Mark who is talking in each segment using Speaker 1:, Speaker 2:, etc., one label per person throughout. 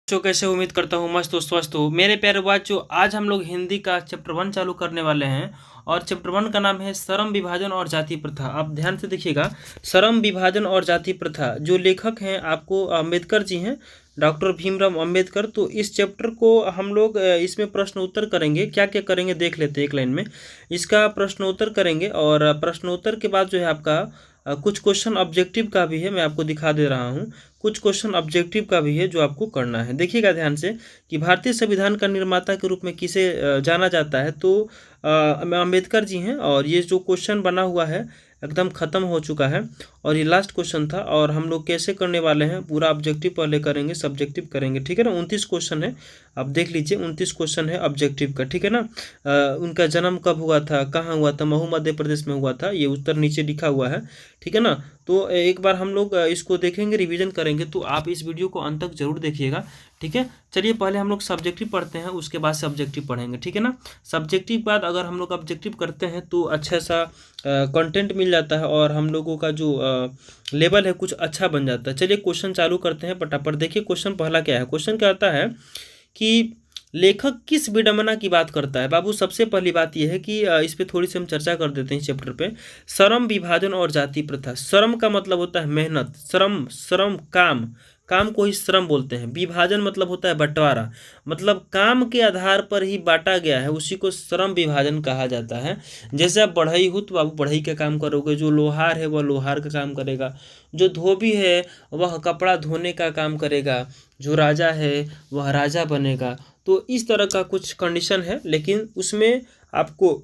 Speaker 1: बच्चों कैसे उम्मीद करता हूँ मस्त हो स्वस्थ हो। मेरे प्यारे बच्चों, आज हम लोग हिंदी का चैप्टर 1 चालू करने वाले हैं और चैप्टर 1 का नाम है श्रम विभाजन और जाति प्रथा। आप ध्यान से देखिएगा, श्रम विभाजन और जाति प्रथा। जो लेखक हैं आपको अम्बेडकर जी हैं, डॉक्टर भीमराव अम्बेडकर। तो इस चैप्टर को हम लोग इसमें प्रश्न उत्तर करेंगे। क्या क्या करेंगे देख लेते हैं एक लाइन में। इसका प्रश्नोत्तर करेंगे और प्रश्नोत्तर के बाद जो है आपका कुछ क्वेश्चन ऑब्जेक्टिव का भी है, मैं आपको दिखा दे रहा हूँ। कुछ क्वेश्चन ऑब्जेक्टिव का भी है जो आपको करना है। देखिएगा ध्यान से कि भारतीय संविधान का निर्माता के रूप में किसे जाना जाता है, तो अम्बेडकर जी हैं। और ये जो क्वेश्चन बना हुआ है एकदम ख़त्म हो चुका है और ये लास्ट क्वेश्चन था। और हम लोग कैसे करने वाले हैं, पूरा ऑब्जेक्टिव पहले करेंगे, सब्जेक्टिव करेंगे, ठीक है ना। 29 क्वेश्चन है, आप देख लीजिए। 29 क्वेश्चन है ऑब्जेक्टिव का, ठीक है ना। उनका जन्म कब हुआ था, कहाँ हुआ था, महू मध्य प्रदेश में हुआ था, ये उत्तर नीचे लिखा हुआ है, ठीक है ना। तो एक बार हम लोग इसको देखेंगे, रिवीजन करेंगे। तो आप इस वीडियो को अंत तक जरूर देखिएगा, ठीक है। चलिए पहले हम लोग सब्जेक्टिव पढ़ते हैं, उसके बाद सब्जेक्टिव पढ़ेंगे, ठीक है ना। सब्जेक्टिव बाद अगर हम लोग ऑब्जेक्टिव करते हैं तो अच्छा सा कंटेंट मिल जाता है और हम लोगों का जो लेवल है कुछ अच्छा बन जाता है। चलिए क्वेश्चन चालू करते हैं फटाफट। देखिए क्वेश्चन पहला क्या है। क्वेश्चन क्या आता है कि लेखक किस विडंबना की बात करता है। बाबू सबसे पहली बात यह है कि इस पे थोड़ी सी हम चर्चा कर देते हैं चैप्टर पे। श्रम विभाजन और जाति प्रथा। श्रम का मतलब होता है मेहनत, श्रम श्रम काम, काम को ही श्रम बोलते हैं। विभाजन मतलब होता है बंटवारा, मतलब काम के आधार पर ही बांटा गया है, उसी को श्रम विभाजन कहा जाता है। जैसे आप बढ़ई हो तो बाबू बढ़ई का काम करोगे, जो लोहार है वह लोहार का काम करेगा, जो धोबी है वह कपड़ा धोने का काम करेगा, जो राजा है वह राजा बनेगा। तो इस तरह का कुछ कंडीशन है, लेकिन उसमें आपको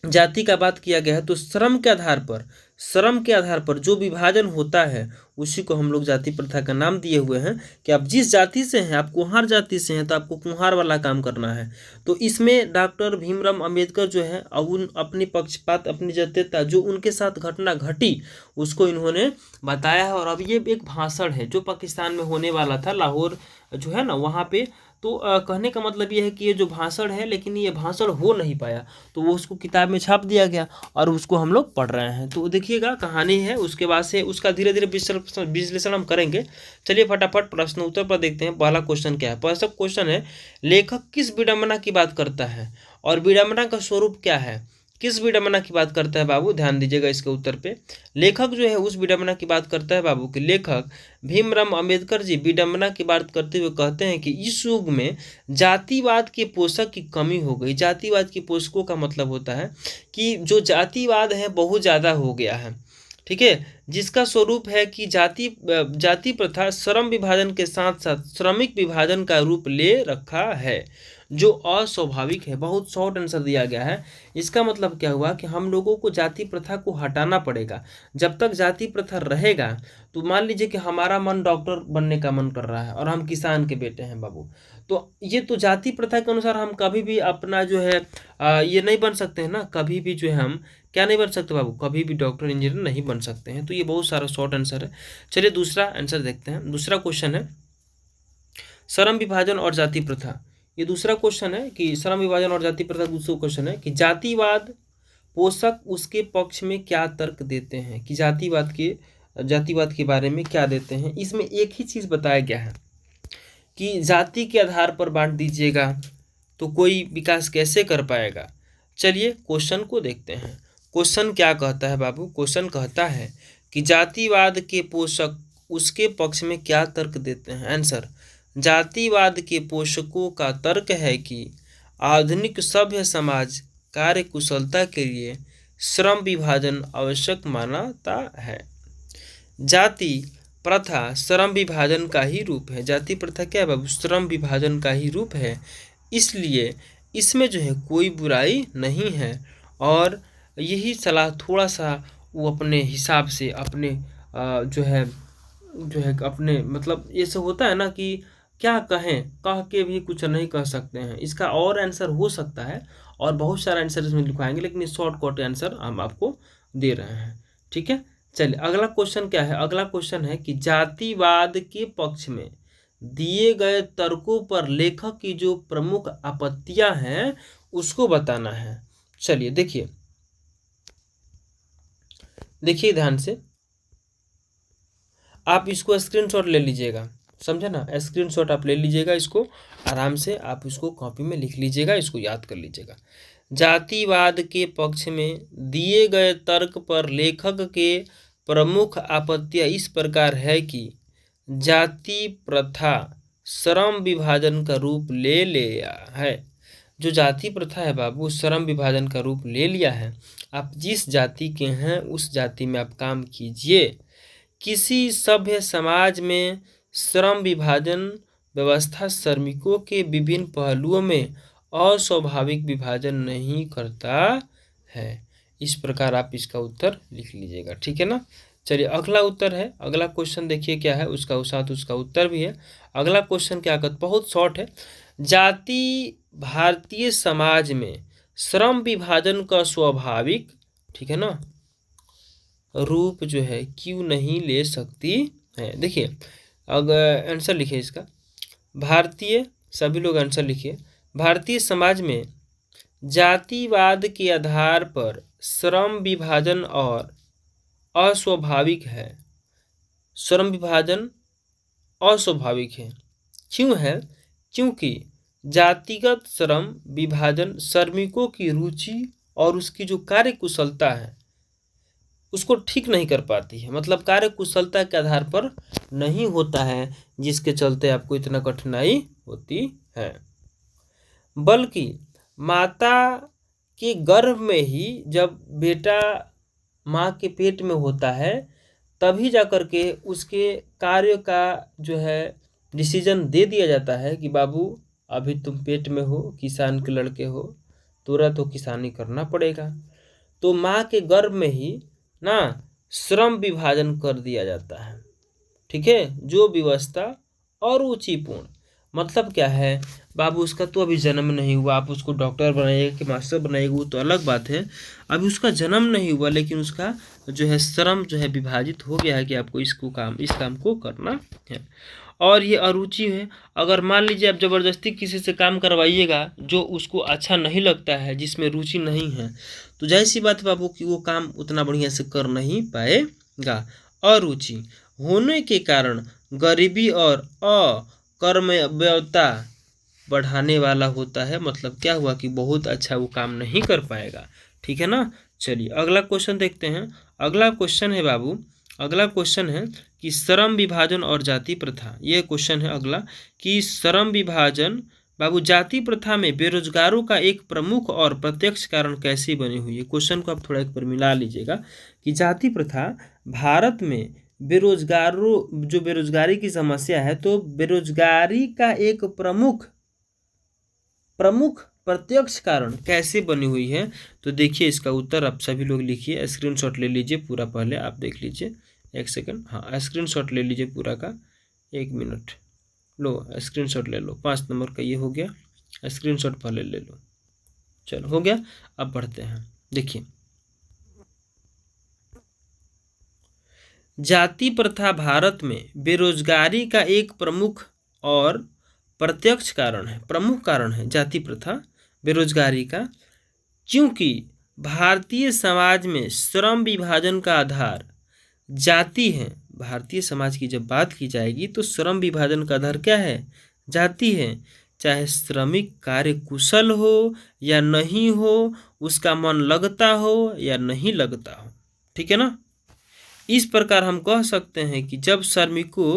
Speaker 1: जाति का बात किया गया है। तो श्रम के आधार पर, श्रम के आधार पर जो विभाजन होता है उसी को हम लोग जाति प्रथा का नाम दिए हुए हैं कि आप जिस जाति से हैं, आप कुम्हार जाति से हैं तो आपको कुम्हार वाला काम करना है। तो इसमें डॉक्टर भीमराव अम्बेडकर जो है उन अपनी पक्षपात, अपनी जटिलता जो उनके साथ घटना घटी उसको इन्होंने बताया है। और अब ये एक भाषण है जो पाकिस्तान में होने वाला था, लाहौर जो है ना वहाँ पे। तो कहने का मतलब ये है कि ये जो भाषण है, लेकिन ये भाषण हो नहीं पाया, तो वो उसको किताब में छाप दिया गया और उसको हम लोग पढ़ रहे हैं। तो देखिएगा कहानी है, उसके बाद से उसका धीरे धीरे विश्लेषण हम करेंगे। चलिए फटाफट प्रश्न उत्तर पर देखते हैं। पहला क्वेश्चन क्या है। पहला क्वेश्चन है, लेखक किस विडंबना की बात करता है और विडंबना का स्वरूप क्या है। किस विडंबना की बात करता है बाबू, ध्यान दीजिएगा इसके उत्तर पे। लेखक जो है उस विडंबना की बात करता है बाबू कि लेखक भीमराव अम्बेडकर जी विडंबना की बात करते हुए कहते हैं कि इस युग में जातिवाद के पोषक की कमी हो गई। जातिवाद की पोषकों का मतलब होता है कि जो जातिवाद है बहुत ज़्यादा हो गया है, ठीक है, जिसका स्वरूप है कि जाति प्रथा श्रम विभाजन के साथ साथ श्रमिक विभाजन का रूप ले रखा है, जो अस्वाभाविक है। बहुत शॉर्ट आंसर दिया गया है। इसका मतलब क्या हुआ कि हम लोगों को जाति प्रथा को हटाना पड़ेगा। जब तक जाति प्रथा रहेगा, तो मान लीजिए कि हमारा मन डॉक्टर बनने का मन कर रहा है और हम किसान के बेटे हैं बाबू, तो ये तो जाति प्रथा के अनुसार हम कभी भी अपना जो है ये नहीं बन सकते हैं ना। कभी भी जो है हम क्या नहीं बन सकते बाबू, कभी भी डॉक्टर इंजीनियर नहीं बन सकते हैं। तो ये बहुत सारा शॉर्ट आंसर है। चलिए दूसरा आंसर देखते हैं। दूसरा क्वेश्चन है श्रम विभाजन और जाति प्रथा। ये दूसरा क्वेश्चन है कि श्रम विभाजन और जाति प्रथा। दूसरा क्वेश्चन है कि जातिवाद पोषक उसके पक्ष में क्या तर्क देते हैं, कि जातिवाद के बारे में क्या देते हैं। इसमें एक ही चीज़ बताया गया है कि जाति के आधार पर बांट दीजिएगा तो कोई विकास कैसे कर पाएगा। चलिए क्वेश्चन को देखते हैं। क्वेश्चन क्या कहता है बाबू। क्वेश्चन कहता है कि जातिवाद के पोषक उसके पक्ष में क्या तर्क देते हैं। आंसर, जातिवाद के पोषकों का तर्क है कि आधुनिक सभ्य समाज कार्य कुशलता के लिए श्रम विभाजन आवश्यक मानता है। जाति प्रथा श्रम विभाजन का ही रूप है। जाति प्रथा क्या है बाबू, श्रम विभाजन का ही रूप है। इसलिए इसमें जो है कोई बुराई नहीं है। और यही सलाह थोड़ा सा वो अपने हिसाब से अपने जो है अपने मतलब ये सब होता है ना कि क्या कहें, कह के भी कुछ नहीं कह सकते हैं। इसका और आंसर हो सकता है और बहुत सारा आंसर इसमें लिखवाएंगे, लेकिन इस शॉर्टकट आंसर हम आपको दे रहे हैं, ठीक है। चलिए अगला क्वेश्चन क्या है। अगला क्वेश्चन है कि जातिवाद के पक्ष में दिए गए तर्कों पर लेखक की जो प्रमुख आपत्तियां हैं उसको बताना है। चलिए देखिए ध्यान से, आप इसको स्क्रीनशॉट ले लीजिएगा। समझे ना। स्क्रीनशॉट आप ले लीजिएगा, इसको आराम से आप इसको कॉपी में लिख लीजिएगा, इसको याद कर लीजिएगा। जातिवाद के पक्ष में दिए गए तर्क पर लेखक के प्रमुख आपत्तियां इस प्रकार है कि जाति प्रथा श्रम विभाजन का रूप ले लिया है। जो जाति प्रथा है बाबू, श्रम विभाजन का रूप ले लिया है। आप जिस जाति के हैं उस जाति में आप काम कीजिए। किसी सभ्य समाज में श्रम विभाजन व्यवस्था श्रमिकों के विभिन्न पहलुओं में अस्वाभाविक विभाजन नहीं करता है। इस प्रकार आप इसका उत्तर लिख लीजिएगा, ठीक है ना। चलिए अगला उत्तर है, अगला क्वेश्चन देखिए क्या है, उसका साथ उसका उत्तर भी है। अगला क्वेश्चन क्या कहता, बहुत शॉर्ट है। जाति भारतीय समाज में श्रम विभाजन का स्वाभाविक, ठीक है ना, रूप जो है क्यों नहीं ले सकती है। देखिए अगर आंसर लिखिए इसका, भारतीय, सभी लोग आंसर लिखिए। भारतीय समाज में जातिवाद के आधार पर श्रम विभाजन और अस्वाभाविक है। श्रम विभाजन अस्वाभाविक है, क्यों है? क्योंकि जातिगत श्रम विभाजन श्रमिकों की रुचि और उसकी जो कार्य कुशलता है उसको ठीक नहीं कर पाती है। मतलब कार्य कुशलता के आधार पर नहीं होता है, जिसके चलते आपको इतना कठिनाई होती है। बल्कि माता के गर्भ में ही जब बेटा माँ के पेट में होता है तभी जाकर के उसके कार्य का जो है डिसीजन दे दिया जाता है कि बाबू अभी तुम पेट में हो, किसान के लड़के हो, तुरंत तो किसानी करना पड़ेगा। तो माँ के गर्भ में ही ना श्रम विभाजन कर दिया जाता है, ठीक है। जो व्यवस्था अरुचिपूर्ण, मतलब क्या है बाबू, उसका तो अभी जन्म नहीं हुआ, आप उसको डॉक्टर बनाइएगा कि मास्टर बनाइएगा वो तो अलग बात है। अभी उसका जन्म नहीं हुआ लेकिन उसका जो है श्रम जो है विभाजित हो गया है कि आपको इस काम को करना है। और ये अरुचि है। अगर मान लीजिए आप ज़बरदस्ती किसी से काम करवाइएगा जो उसको अच्छा नहीं लगता है, जिसमें रुचि नहीं है, तो जाहिर सी बात है बाबू कि वो काम उतना बढ़िया से कर नहीं पाएगा। अरुचि होने के कारण गरीबी और अकर्मव्यता बढ़ाने वाला होता है। मतलब क्या हुआ कि बहुत अच्छा वो काम नहीं कर पाएगा, ठीक है ना। चलिए अगला क्वेश्चन देखते हैं। अगला क्वेश्चन है बाबू, अगला क्वेश्चन है कि श्रम विभाजन और जाति प्रथा। ये क्वेश्चन है अगला कि श्रम विभाजन बाबू जाति प्रथा में बेरोजगारों का एक प्रमुख और प्रत्यक्ष कारण कैसे बनी हुई है। क्वेश्चन को आप थोड़ा एक बार मिला लीजिएगा कि जाति प्रथा भारत में बेरोजगारों, जो बेरोजगारी की समस्या है, तो बेरोजगारी का एक प्रमुख प्रत्यक्ष कारण कैसे बनी हुई है। तो देखिए इसका उत्तर आप सभी लोग लिखिए, स्क्रीनशॉट ले लीजिए पूरा, पहले आप देख लीजिए, एक सेकंड, हाँ स्क्रीनशॉट ले लीजिए पूरा का, 1 मिनट लो स्क्रीनशॉट ले लो। 5 नंबर का ये हो गया, स्क्रीनशॉट पहले ले लो। चलो हो गया, अब बढ़ते हैं। देखिए जाति प्रथा भारत में बेरोजगारी का एक प्रमुख और प्रत्यक्ष कारण है, प्रमुख कारण है जाति प्रथा बेरोजगारी का, क्योंकि भारतीय समाज में श्रम विभाजन का आधार जाति है। भारतीय समाज की जब बात की जाएगी तो श्रम विभाजन का आधार क्या है? जाति है। चाहे श्रमिक कार्य कुशल हो या नहीं हो, उसका मन लगता हो या नहीं लगता हो, ठीक है ना। इस प्रकार हम कह सकते हैं कि जब श्रमिकों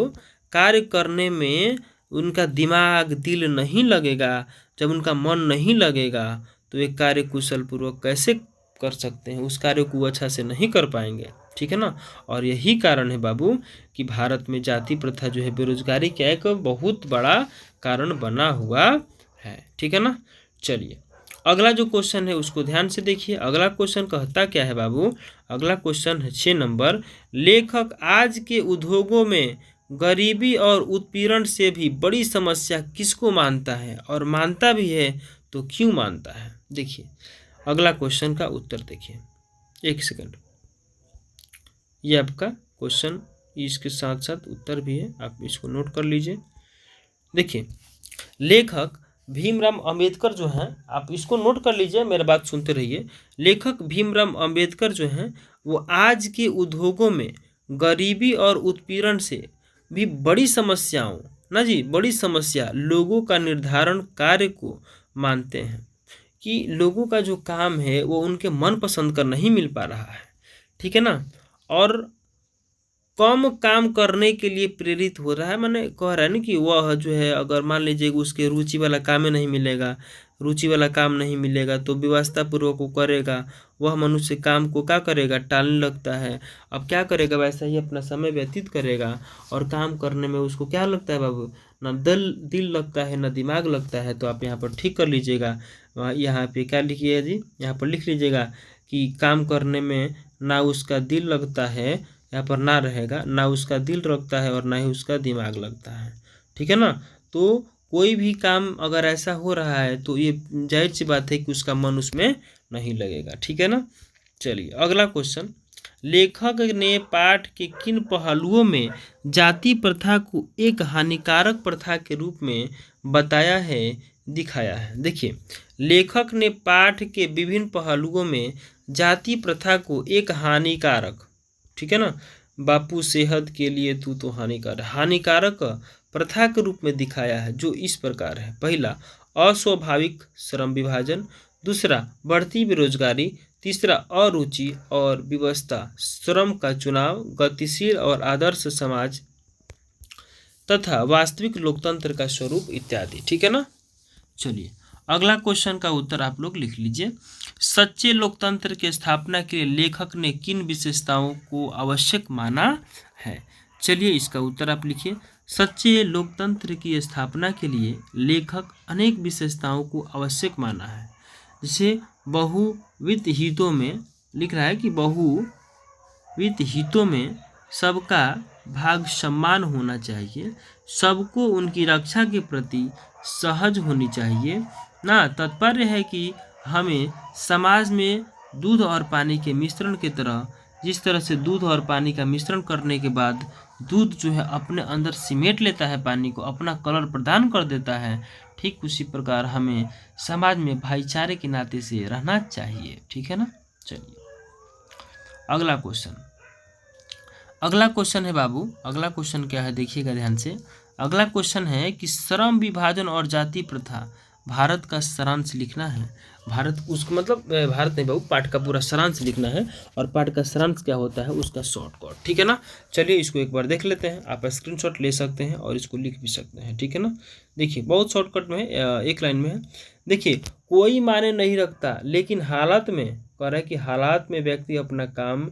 Speaker 1: कार्य करने में उनका दिमाग दिल नहीं लगेगा, जब उनका मन नहीं लगेगा, तो एक कार्य कुशल पूर्वक कैसे कर सकते हैं, उस कार्य को अच्छा से नहीं कर पाएंगे, ठीक है ना। और यही कारण है बाबू कि भारत में जाति प्रथा जो है बेरोजगारी का एक बहुत बड़ा कारण बना हुआ है, ठीक है ना। चलिए अगला जो क्वेश्चन है उसको ध्यान से देखिए। अगला क्वेश्चन कहता क्या है बाबू, अगला क्वेश्चन है 6 नंबर। लेखक आज के उद्योगों में गरीबी और उत्पीड़न से भी बड़ी समस्या किसको मानता है, और मानता भी है तो क्यों मानता है। देखिए अगला क्वेश्चन का उत्तर देखिए, 1 सेकंड, ये आपका क्वेश्चन, इसके साथ साथ उत्तर भी है, आप इसको नोट कर लीजिए। देखिए लेखक भीमराव अंबेडकर जो हैं, आप इसको नोट कर लीजिए, मेरी बात सुनते रहिए। लेखक भीमराव अंबेडकर जो हैं वो आज के उद्योगों में गरीबी और उत्पीड़न से भी बड़ी समस्याओं ना जी, बड़ी समस्या लोगों का निर्धारण कार्य को मानते हैं कि लोगों का जो काम है वो उनके मन पसंद का नहीं मिल पा रहा है, ठीक है ना, और कम काम करने के लिए प्रेरित हो रहा है। माने कह रहा है ना कि वह जो है अगर मान लीजिए कि उसके रुचि वाला काम ही नहीं मिलेगा, रुचि वाला काम नहीं मिलेगा तो व्यवस्था पूर्वक वो करेगा, वह मनुष्य काम को क्या करेगा, टालने लगता है। अब क्या करेगा, वैसा ही अपना समय व्यतीत करेगा और काम करने में उसको क्या लगता है बाबू, ना दिल लगता है ना दिमाग लगता है। तो आप यहाँ पर ठीक कर लीजिएगा, यहाँ पे क्या लिखिए जी, यहाँ पर लिख लीजिएगा कि काम करने में ना उसका दिल लगता है, यहाँ पर ना रहेगा, ना उसका दिल लगता है और ना ही उसका दिमाग लगता है, ठीक है ना। तो कोई भी काम अगर ऐसा हो रहा है तो ये जाहिर सी बात है कि उसका मन उसमें नहीं लगेगा, ठीक है ना। चलिए अगला क्वेश्चन, लेखक ने पाठ के किन पहलुओं में जाति प्रथा को एक हानिकारक प्रथा के रूप में बताया है, दिखाया है। देखिए, लेखक ने पाठ के विभिन्न पहलुओं में जाति प्रथा को एक हानिकारक, ठीक है ना, बापू सेहत के लिए तू तो हानिकारक प्रथा के रूप में दिखाया है, जो इस प्रकार है। पहला, अस्वाभाविक श्रम विभाजन, दूसरा बढ़ती बेरोजगारी, तीसरा अरुचि और विवशता, श्रम का चुनाव, गतिशील और आदर्श समाज तथा वास्तविक लोकतंत्र का स्वरूप इत्यादि, ठीक है ना। चलिए अगला क्वेश्चन का उत्तर आप लोग लिख लीजिए, सच्चे लोकतंत्र की स्थापना के लिए लेखक ने किन विशेषताओं को आवश्यक माना है। चलिए इसका उत्तर आप लिखिए, सच्चे लोकतंत्र की स्थापना के लिए लेखक अनेक विशेषताओं को आवश्यक माना है। जैसे बहुविध हितों में लिख रहा है कि बहुविध हितों में सबका भाग सम्मान होना चाहिए, सबको उनकी रक्षा के प्रति सहज होनी चाहिए ना। तात्पर्य है कि हमें समाज में दूध और पानी के मिश्रण की तरह, जिस तरह से दूध और पानी का मिश्रण करने के बाद दूध जो है अपने अंदर सिमेट लेता है, पानी को अपना कलर प्रदान कर देता है, ठीक उसी प्रकार हमें समाज में भाईचारे के नाते से रहना चाहिए, ठीक है ना। चलिए अगला क्वेश्चन है बाबू, अगला क्वेश्चन क्या है देखिएगा ध्यान से। अगला क्वेश्चन है कि श्रम विभाजन और जाति प्रथा भारत का सारांश लिखना है। भारत उसको मतलब भारत नहीं बाबू, पाठ का पूरा सारांश लिखना है, और पाठ का सारांश क्या होता है उसका शॉर्टकट, ठीक है ना। चलिए इसको एक बार देख लेते हैं, आप स्क्रीनशॉट ले सकते हैं और इसको लिख भी सकते हैं, ठीक है ना। देखिए बहुत शॉर्टकट में है, एक लाइन में है। देखिए, कोई माने नहीं रखता लेकिन हालात में, कह रहा है कि हालात में व्यक्ति अपना काम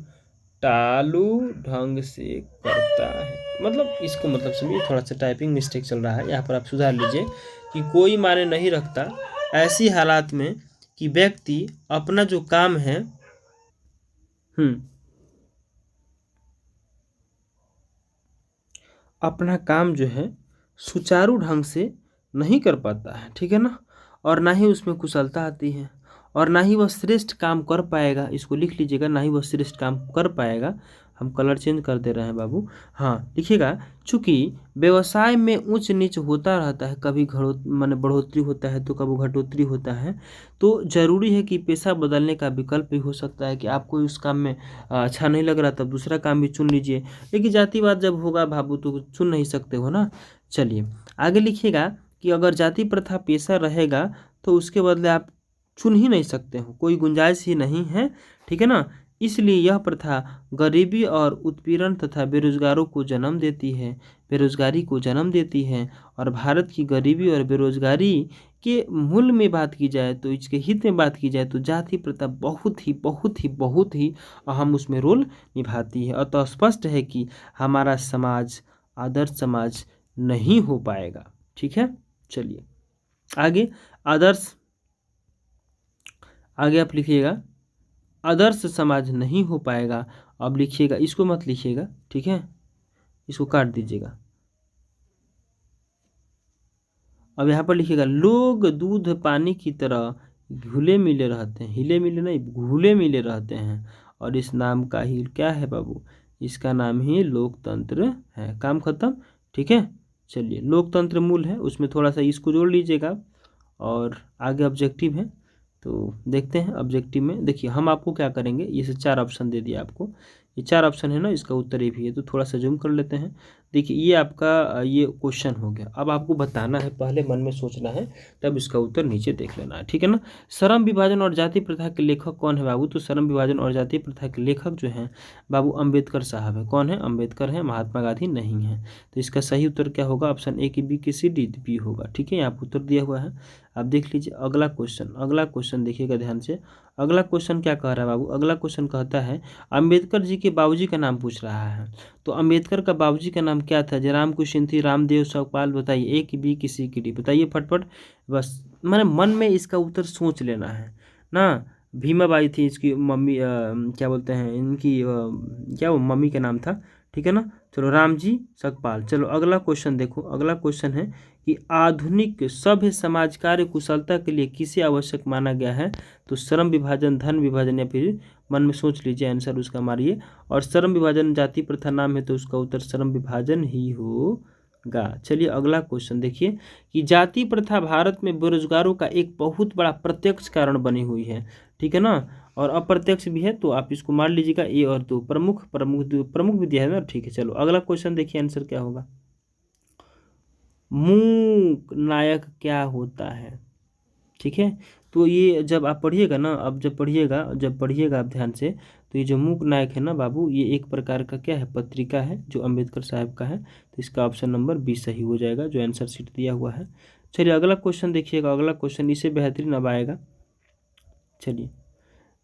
Speaker 1: चालू ढंग से करता है। मतलब इसको मतलब समझिए, थोड़ा सा टाइपिंग मिस्टेक चल रहा है, यहाँ पर आप सुधार लीजिए कि कोई माने नहीं रखता ऐसी हालात में कि व्यक्ति अपना जो काम है अपना काम जो है सुचारू ढंग से नहीं कर पाता है, ठीक है ना, और ना ही उसमें कुशलता आती है, और ना ही वह श्रेष्ठ काम कर पाएगा। इसको लिख लीजिएगा, ना ही वह श्रेष्ठ काम कर पाएगा। हम कलर चेंज कर दे रहे हैं बाबू, हाँ लिखिएगा। चूँकि व्यवसाय में ऊंच नीच होता रहता है, कभी माने बढ़ोतरी होता है तो कभी घटोतरी होता है, तो ज़रूरी है कि पेशा बदलने का विकल्प भी हो सकता है कि आपको उस काम में अच्छा नहीं लग रहा तब दूसरा काम भी चुन लीजिए, लेकिन जातिवाद जब होगा बाबू तो चुन नहीं सकते हो ना। चलिए आगे लिखिएगा कि अगर जाति प्रथा पेशा रहेगा तो उसके बदले आप चुन ही नहीं सकते हो, कोई गुंजाइश ही नहीं है, ठीक है ना। इसलिए यह प्रथा गरीबी और उत्पीड़न तथा बेरोजगारों को जन्म देती है, बेरोजगारी को जन्म देती है। और भारत की गरीबी और बेरोजगारी के मूल में बात की जाए तो, इसके हित में बात की जाए तो जाति प्रथा बहुत ही अहम उसमें रोल निभाती है। अतः स्पष्ट है कि हमारा समाज आदर्श समाज नहीं हो पाएगा, ठीक है। चलिए आगे आगे आप लिखिएगा, आदर्श समाज नहीं हो पाएगा। अब लिखिएगा, इसको मत लिखिएगा, ठीक है, इसको काट दीजिएगा। अब यहाँ पर लिखिएगा, लोग दूध पानी की तरह घुले मिले रहते हैं, हिले मिले नहीं घुले मिले रहते हैं, और इस नाम का ही क्या है बाबू, इसका नाम ही लोकतंत्र है। काम खत्म, ठीक है। चलिए लोकतंत्र मूल है, उसमें थोड़ा सा इसको जोड़ लीजिएगा। और आगे ऑब्जेक्टिव है, तो देखते हैं ऑब्जेक्टिव में। देखिए हम आपको क्या करेंगे, ये से 4 ऑप्शन दे दिया आपको, ये 4 ऑप्शन है ना, इसका उत्तर ये भी है। तो थोड़ा सा जूम कर लेते हैं। देखिए ये आपका ये क्वेश्चन हो गया। अब आपको बताना है, पहले मन में सोचना है, तब इसका उत्तर नीचे देख लेना है, ठीक है ना। श्रम विभाजन और जाति प्रथा के लेखक कौन है बाबू? तो श्रम विभाजन और जाति प्रथा के लेखक जो हैं बाबू अम्बेडकर साहब है। कौन है? अम्बेडकर है, महात्मा गांधी नहीं है। तो इसका सही उत्तर क्या होगा? ऑप्शन ए की बी की सी डी बी होगा, ठीक है। यहाँ पर उत्तर दिया हुआ है। आप देख लीजिए अगला क्वेश्चन। अगला क्वेश्चन देखिएगा ध्यान से। अगला क्वेश्चन क्या कह रहा है बाबू? अगला क्वेश्चन कहता है अम्बेडकर जी के बाबूजी का नाम पूछ रहा है। तो अम्बेडकर का बाबूजी का नाम क्या था? जयराम कुशिन्थी, रामदेव सकपाल, बताइए। ए की बी की सी की डी बताइए फटफट। बस मैंने मन में इसका उत्तर सोच लेना है ना। भीमाबाई थी इसकी मम्मी, क्या बोलते हैं इनकी, क्या वो मम्मी का नाम था, ठीक है ना। चलो राम जी सकपाल। चलो अगला क्वेश्चन देखो। अगला क्वेश्चन है कि आधुनिक सभ्य समाज कार्य कुशलता के लिए किसे आवश्यक माना गया है? तो श्रम विभाजन, धन विभाजन, या फिर मन में सोच लीजिए आंसर उसका मारिए। और श्रम विभाजन जाति प्रथा नाम है तो उसका उत्तर श्रम विभाजन ही होगा। चलिए अगला क्वेश्चन देखिए कि जाति प्रथा भारत में बेरोजगारों का एक बहुत बड़ा प्रत्यक्ष कारण बनी हुई है, ठीक है ना, और अप्रत्यक्ष भी है। तो आप इसको मान लीजिएगा ए और दो। प्रमुख भी दिया है ना, ठीक है। चलो अगला क्वेश्चन देखिए आंसर क्या होगा। मूक नायक क्या होता है, ठीक है। तो ये जब आप पढ़िएगा ना, अब जब पढ़िएगा आप ध्यान से, तो ये जो मूक नायक है ना बाबू, ये एक प्रकार का क्या है? पत्रिका है जो अम्बेडकर साहब का है। तो इसका ऑप्शन नंबर बी सही हो जाएगा, जो आंसर शीट दिया हुआ है। चलिए अगला क्वेश्चन देखिएगा। अगला क्वेश्चन इससे बेहतरीन अब आएगा। चलिए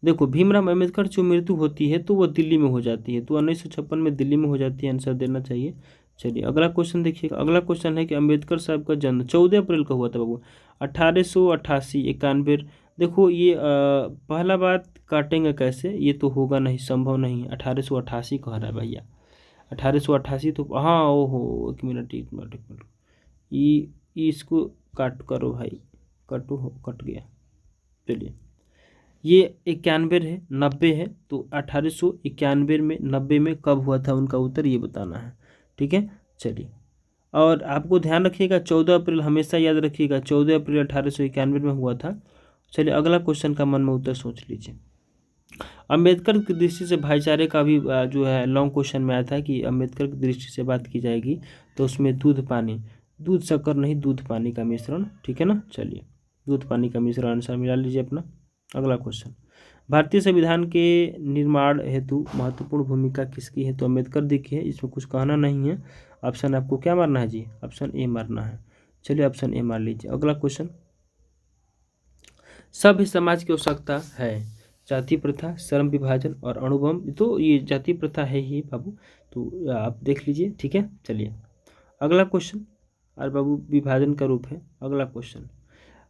Speaker 1: देखो, भीमराव अम्बेडकर जो मृत्यु होती है तो वो दिल्ली में हो जाती है। तो 1956 में दिल्ली में हो जाती है, आंसर देना चाहिए। चलिए अगला क्वेश्चन देखिएगा। अगला क्वेश्चन है कि अम्बेडकर साहब का जन्म 14 अप्रैल को हुआ था बाबू, 1888 91। देखो ये पहला बात काटेंगे कैसे? ये तो होगा नहीं, संभव नहीं। 1888 कह रहा है भैया, 1888 तो हाँ, ओहो एक मिनट। ये इसको काट करो भाई, कट गया। चलिए ये 91 है, 90 है। तो 1891 में, 90 में कब हुआ था उनका उत्तर ये बताना है, ठीक है। चलिए और आपको ध्यान रखिएगा 14 अप्रैल हमेशा याद रखिएगा, 14 अप्रैल 1891 में हुआ था। चलिए अगला क्वेश्चन का मन में उत्तर सोच लीजिए। अम्बेडकर की दृष्टि से भाईचारे का भी जो है लॉन्ग क्वेश्चन में आया था कि अम्बेडकर की दृष्टि से बात की जाएगी तो उसमें दूध पानी, दूध शक्कर नहीं, दूध पानी का मिश्रण, ठीक है ना। चलिए दूध पानी का मिश्रण आंसर मिला लीजिए अपना। अगला क्वेश्चन, भारतीय संविधान के निर्माण हेतु महत्वपूर्ण भूमिका किसकी है? तो अम्बेडकर देखिए, इसमें कुछ कहना नहीं है। ऑप्शन आपको क्या मारना है जी? ऑप्शन ए मारना है। चलिए ऑप्शन ए मार लीजिए। अगला क्वेश्चन, सभ्य समाज की आवश्यकता है जाति प्रथा, श्रम विभाजन और अणुबम। तो ये जाति प्रथा है ही बाबू, तो आप देख लीजिए, ठीक है। चलिए अगला क्वेश्चन, और बाबू विभाजन का रूप है। अगला क्वेश्चन,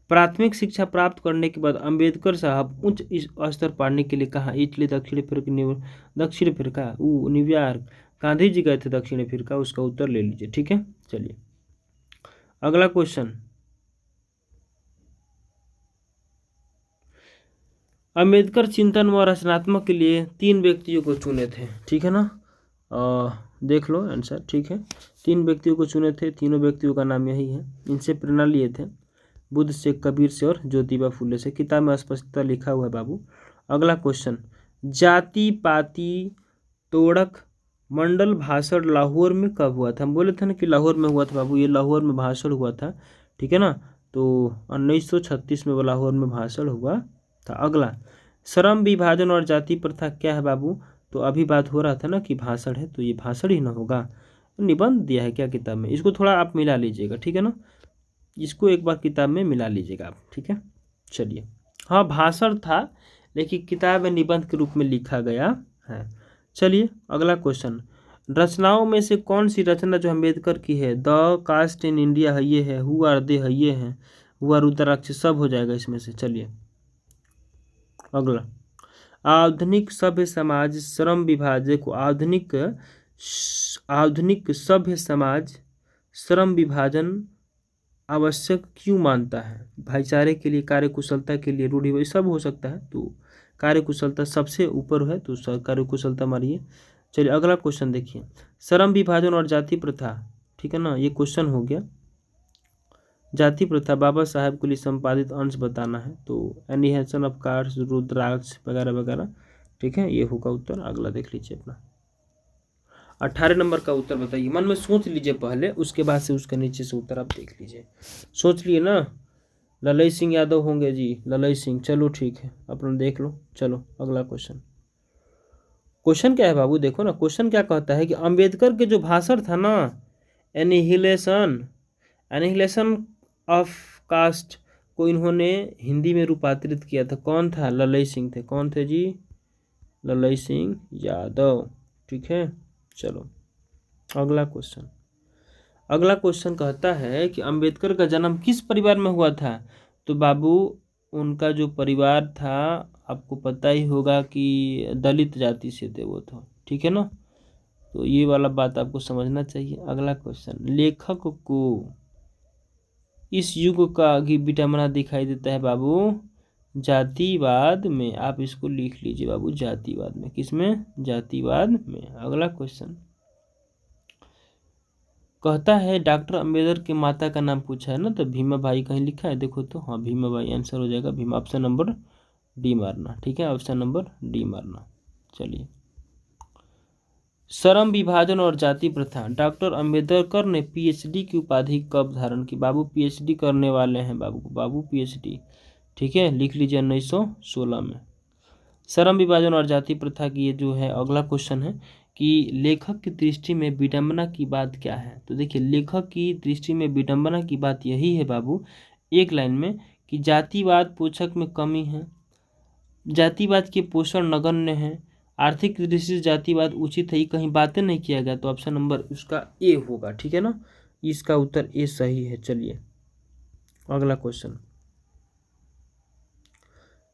Speaker 1: प्राथमिक शिक्षा प्राप्त करने के बाद अम्बेडकर साहब उच्च स्तर पढ़ने के लिए कहाँ? इटली, दक्षिण अफ्रीका, न्यूयॉर्क। गांधी जी गए थे दक्षिण अफ्रीका, उसका उत्तर ले लीजिए, ठीक है। चलिए अगला क्वेश्चन, अम्बेडकर चिंतन व रचनात्मक के लिए 3 व्यक्तियों को चुने थे, ठीक है ना। देख लो आंसर, ठीक है। 3 व्यक्तियों को चुने थे, तीनों व्यक्तियों का नाम यही है। इनसे प्रेरणा लिए थे, बुद्ध से, कबीर से और ज्योतिबा फुले से। किताब में स्पष्टता लिखा हुआ है बाबू। अगला क्वेश्चन, जाति पाति तोड़क मंडल भाषण लाहौर में कब हुआ था? हम बोले थे ना कि लाहौर में हुआ था बाबू, ये लाहौर में भाषण हुआ था, ठीक है ना। तो 1936 में वो लाहौर में भाषण हुआ था। अगला, श्रम विभाजन और जाति प्रथा क्या है बाबू? तो अभी बात हो रहा था ना कि भाषण है, तो ये भाषण ही ना होगा। निबंध दिया है क्या किताब में? इसको थोड़ा आप मिला लीजिएगा, ठीक है ना। इसको एक बार किताब में मिला लीजिएगा आप, ठीक है। चलिए हाँ भाषण था, लेकिन किताब में निबंध के रूप में लिखा गया है। चलिए अगला क्वेश्चन, रचनाओं में से कौन सी रचना जो अम्बेडकर की है? द कास्ट इन इंडिया है, ये है। हु आर दे है, ये है। हु आर रुद्राक्ष, सब हो जाएगा इसमें से। चलिए अगला, आधुनिक सभ्य समाज श्रम विभाजन को आधुनिक सभ्य समाज श्रम विभाजन आवश्यक क्यों मानता है? भाईचारे के लिए, कार्यकुशलता के लिए, रूढ़िवादी, सब हो सकता है। तो कार्यकुशलता सबसे ऊपर है, तो कार्यकुशलता मारिए। चलिए अगला क्वेश्चन देखिए, श्रम विभाजन और जाति प्रथा, ठीक है ना, ये क्वेश्चन हो गया। जाति प्रथा बाबा साहब के लिए संपादित अंश बताना है, तो एनिहेशन ऑफ कार्ड्स, रुद्राक्ष वगैरह वगैरह, ठीक है, ये होगा उत्तर। अगला देख लीजिए अपना। 18 नंबर का उत्तर बताइए। मन में सोच लीजिए पहले, उसके बाद से उसका नीचे से उत्तर आप देख लीजिए। सोच लिए ना? ललई सिंह यादव होंगे जी, ललई सिंह। चलो ठीक है, अपना देख लो। चलो अगला क्वेश्चन। क्वेश्चन क्या है बाबू, देखो ना क्वेश्चन क्या कहता है कि अंबेडकर के जो भाषण था ना, एनिहिलेशन ऑफ कास्ट को इन्होंने हिंदी में रूपांतरित किया था। कौन था? ललई सिंह थे। कौन थे जी? ललई सिंह यादव। ठीक है, चलो अगला क्वेश्चन। अगला क्वेश्चन कहता है कि अंबेडकर का जन्म किस परिवार में हुआ था? तो बाबू उनका जो परिवार था आपको पता ही होगा कि दलित जाति से थे वो तो, ठीक है ना? तो ये वाला बात आपको समझना चाहिए। अगला क्वेश्चन, लेखक को इस युग का विडंबना दिखाई देता है बाबू जातिवाद में। आप इसको लिख लीजिए बाबू, जातिवाद में। किसमें? जातिवाद में। अगला क्वेश्चन कहता है डॉक्टर अंबेडकर के माता का नाम पूछा है ना, तो भीमा बाई कहीं लिखा है? देखो तो, हाँ भीमा बाई आंसर हो जाएगा। भीमा, ऑप्शन नंबर डी मारना। ठीक है, ऑप्शन नंबर डी मारना। चलिए, श्रम विभाजन और जाति प्रथा। डॉक्टर अंबेडकर ने पीएचडी की उपाधि कब धारण की? बाबू पीएचडी करने वाले हैं बाबू पीएचडी। ठीक है, लिख लीजिए 1916 में। श्रम विभाजन और जाति प्रथा की ये जो है अगला क्वेश्चन है कि लेखक की दृष्टि में विडंबना की बात क्या है? तो देखिए, लेखक की दृष्टि में विडंबना की बात यही है बाबू, एक लाइन में, कि जातिवाद पोषक में कमी है, जातिवाद के पोषण नगण्य है, आर्थिक दृष्टि से जातिवाद उचित है। कहीं बातें नहीं किया गया, तो ऑप्शन नंबर उसका ए होगा। ठीक है ना, इसका उत्तर ए सही है। चलिए अगला क्वेश्चन,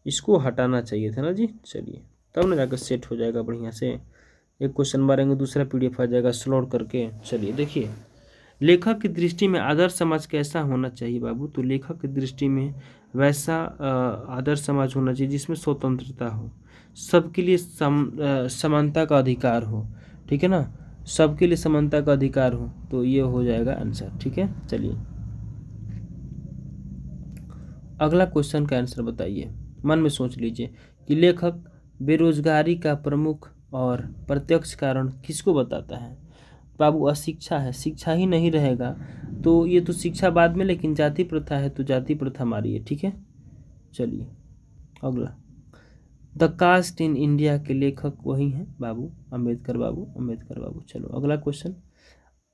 Speaker 1: इसको हटाना चाहिए था ना जी। चलिए, तब ना जाकर सेट हो जाएगा बढ़िया से। एक क्वेश्चन मारेंगे, दूसरा पीडीएफ आ जाएगा स्लोड करके। चलिए देखिए, लेखक की दृष्टि में आदर्श समाज कैसा होना चाहिए बाबू? तो लेखक की दृष्टि में वैसा आदर्श समाज होना चाहिए जिसमें स्वतंत्रता हो, सबके लिए समानता का अधिकार हो। ठीक है ना, सबके लिए समानता का अधिकार हो, तो ये हो जाएगा आंसर। ठीक है, चलिए अगला क्वेश्चन का आंसर बताइए। मन में सोच लीजिए कि लेखक बेरोजगारी का प्रमुख और प्रत्यक्ष कारण किसको बताता है? बाबू अशिक्षा है, शिक्षा ही नहीं रहेगा तो ये तो शिक्षा बाद में, लेकिन जाति प्रथा है तो जाति प्रथा मारिए। ठीक है, चलिए अगला, द कास्ट इन इंडिया के लेखक वही हैं बाबू, अंबेडकर बाबू। चलो अगला क्वेश्चन,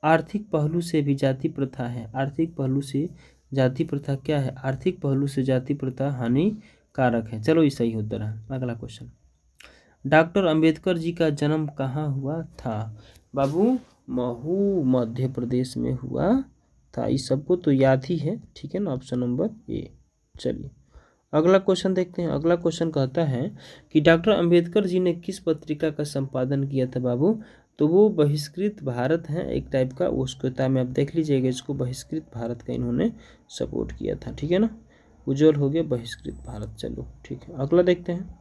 Speaker 1: आर्थिक पहलू से भी जाति प्रथा है। आर्थिक पहलू से जाति प्रथा क्या है? आर्थिक पहलू से जाति प्रथा हानिकारक है। चलो ये सही उत्तर है। अगला क्वेश्चन, डॉक्टर अंबेडकर जी का जन्म कहाँ हुआ था? बाबू महू मध्य प्रदेश में हुआ था। इस सबको तो याद ही है। ठीक है ना, ऑप्शन नंबर ए। चलिए अगला क्वेश्चन देखते हैं। अगला क्वेश्चन कहता है कि डॉक्टर अंबेडकर जी ने किस पत्रिका का संपादन किया था बाबू? तो वो बहिष्कृत भारत है एक टाइप का, उस किताब में आप देख लीजिएगा, इसको बहिष्कृत भारत का इन्होंने सपोर्ट किया था। ठीक है ना, उज्जवल हो गया बहिष्कृत भारत। चलो ठीक है, अगला देखते हैं।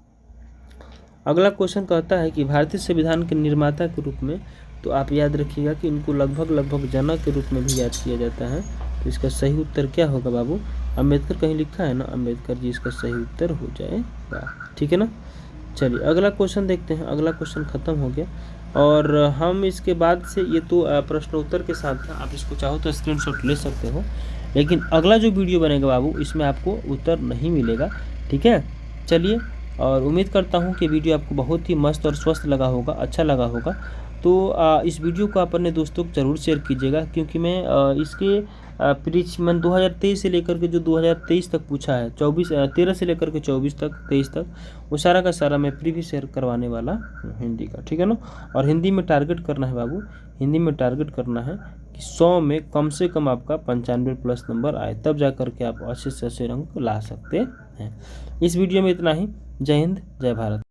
Speaker 1: अगला क्वेश्चन कहता है कि भारतीय संविधान के निर्माता के रूप में, तो आप याद रखिएगा कि इनको लगभग जनक के रूप में भी याद किया जाता है। तो इसका सही उत्तर क्या होगा बाबू? अंबेडकर कहीं लिखा है ना, अंबेडकर जी इसका सही उत्तर हो जाएगा। ठीक है ना, चलिए अगला क्वेश्चन देखते हैं। अगला क्वेश्चन खत्म हो गया और हम इसके बाद से, ये तो प्रश्नोत्तर के साथ था, आप इसको चाहो तो स्क्रीनशॉट ले सकते हो, लेकिन अगला जो वीडियो बनेगा बाबू इसमें आपको उत्तर नहीं मिलेगा। ठीक है, चलिए, और उम्मीद करता हूँ कि वीडियो आपको बहुत ही मस्त और स्वस्थ लगा होगा, अच्छा लगा होगा। तो इस वीडियो को आप अपने दोस्तों को ज़रूर शेयर कीजिएगा, क्योंकि मैं इसके मैंने 2023 से लेकर के जो 2023 तक पूछा है, 13 से लेकर के 23 तक वो सारा का सारा मैं प्रीवियस शेयर करवाने वाला हूँ हिंदी का। ठीक है ना, और हिंदी में टारगेट करना है बाबू, हिंदी में टारगेट करना है कि 100 में कम से कम आपका 95+ नंबर आए, तब जा करके आप अच्छे से अच्छे अंक ला सकते हैं। इस वीडियो में इतना ही। जय हिंद, जय भारत।